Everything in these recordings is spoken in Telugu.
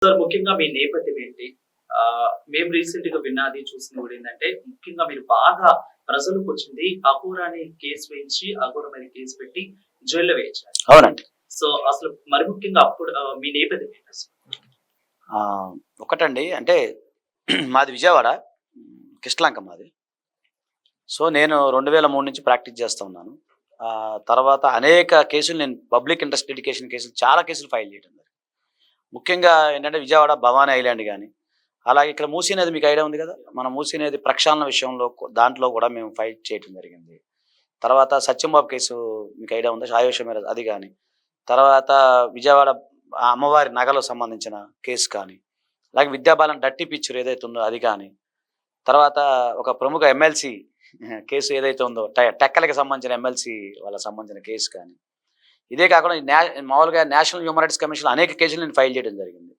సార్ ముఖ్యంగా మీ నేపథ్యం ఏంటి? మేము రీసెంట్‌గా విన్నది, చూసింది కూడా ఏందంటే, ముఖ్యంగా మీరు బాగా ప్రజలకొచ్చింది 'అఘోర' అని కేస్ వేయించి, 'అఘోర' మీద కేస్ పెట్టి జైల్‌లో వేయించారు. అవునండి. సో, అసలు మరి ముఖ్యంగా అప్పుడు మీ నేపథ్యం ఏంటసలు? ఒకటండి అంటే మాది విజయవాడ. కిష్టలంక మాది. సో, నేను 2003 నుంచి ప్రాక్టీస్ చేస్తా ఉన్నాను. తర్వాత అనేక కేసులు నేను పబ్లిక్ ఇంట్రెస్ట్ లిటిగేషన్ కేసులు చాలా కేసులు ఫైల్ చేయడం జరిగింది. ముఖ్యంగా ఏంటంటే విజయవాడ భవానీ ఐలాండ్ గాని, అలాగే ఇక్కడ మూసీ నది మీకు ఐడియా ఉంది కదా! మన మూసీ నది ప్రక్షాళన విషయంలో దాంట్లో కూడా మేము ఫైట్ చేయడం జరిగింది. తర్వాత సత్యంబాబు కేసు మీకు ఐడియా ఉందా? ఆయుష మీద అది గాని, తర్వాత విజయవాడ అమ్మవారి నగలకు సంబంధించిన కేసు కానీ, అలాగే విద్యాబాలన్ డర్టీ పిక్చర్ ఏదైతే ఉందో అది కానీ, తర్వాత ఒక ప్రముఖ ఎమ్మెల్సీ కేసు ఏదైతే ఉందో టెక్కలకి సంబంధించిన ఎమ్మెల్సీ వాళ్ళకి సంబంధించిన కేసు కానీ, ఇదే కాకుండా మామూలుగా నేషనల్ హ్యూమన్ రైట్స్ కమిషన్‌లో అనేక కేసులు నేను ఫైల్ చేయడం జరిగింది.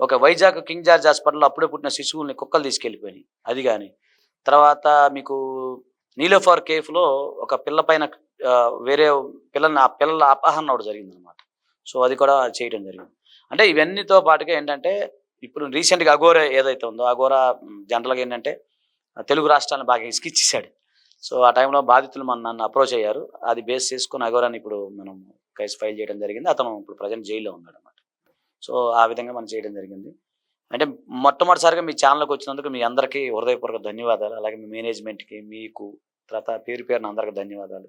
ఒక వైజాగ్ కింగ్ జార్జ్ హాస్పిటల్‌లో అప్పుడే పుట్టిన శిశువుల్ని కుక్కలు తీసుకెళ్ళిపోయినాయి. అది గాని, తర్వాత మీకు నీలోఫర్ కేఫ్‌లో ఒక పిల్ల పైన వేరే పిల్లల్ని ఆ పిల్లల అపహరణ ఒకటి జరిగిందనమాట. సో, అది కూడా చేయడం జరిగింది. అంటే ఇవన్నీతో పాటుగా ఏంటంటే, ఇప్పుడు రీసెంట్‌గా 'అఘోర' ఏదైతే ఉందో 'అఘోర' జనరల్‌గా ఏంటంటే తెలుగు రాష్ట్రాలను బాగా ఇసికిచ్చేసాడు. సో, ఆ టైంలో బాధితులు నన్ను అప్రోచ్ అయ్యారు. అది బేస్ చేసుకొని 'అఘోరా'ని ఇప్పుడు మనం కేస్ ఫైల్ చేయడం జరిగింది. అతను ఇప్పుడు ప్రెజెంట్ జైల్‌లో ఉన్నాడనమాట. సో, ఆ విధంగా మనం చేయడం జరిగింది. అంటే మొట్టమొదటిసారిగా మీ ఛానల్‌కి వచ్చినందుకు మీ అందరికీ హృదయపూర్వక ధన్యవాదాలు. అలాగే మీ మేనేజ్‌మెంట్‌కి, మీకు తర్వాత పేరు పేరున అందరికి ధన్యవాదాలు.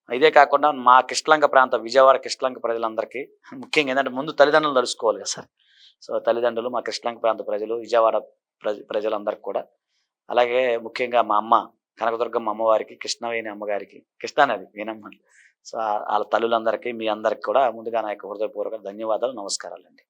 ఇదే కాకుండా మా కిష్టలంక ప్రాంతం విజయవాడ కిష్టలంక ప్రజలందరికీ ముఖ్యంగా ఏందంటే ముందు తల్లిదండ్రులను తలుసుకోవాలి కదా సార్. సో, తల్లిదండ్రులు, మా కిష్టలంక ప్రాంత ప్రజలు, విజయవాడ ప్రజలందరికి కూడా, అలాగే ముఖ్యంగా మా అమ్మ కనకదుర్గమ్మ అమ్మవారికి, కృష్ణవేణి అమ్మగారికి, కృష్ణానది వేణమ్మ. సో, ఆళ్ళ తల్లులందరికీ, మీ అందరికి కూడా ముందుగా నా యొక్క హృదయపూర్వక ధన్యవాదాలు, నమస్కారాలండి.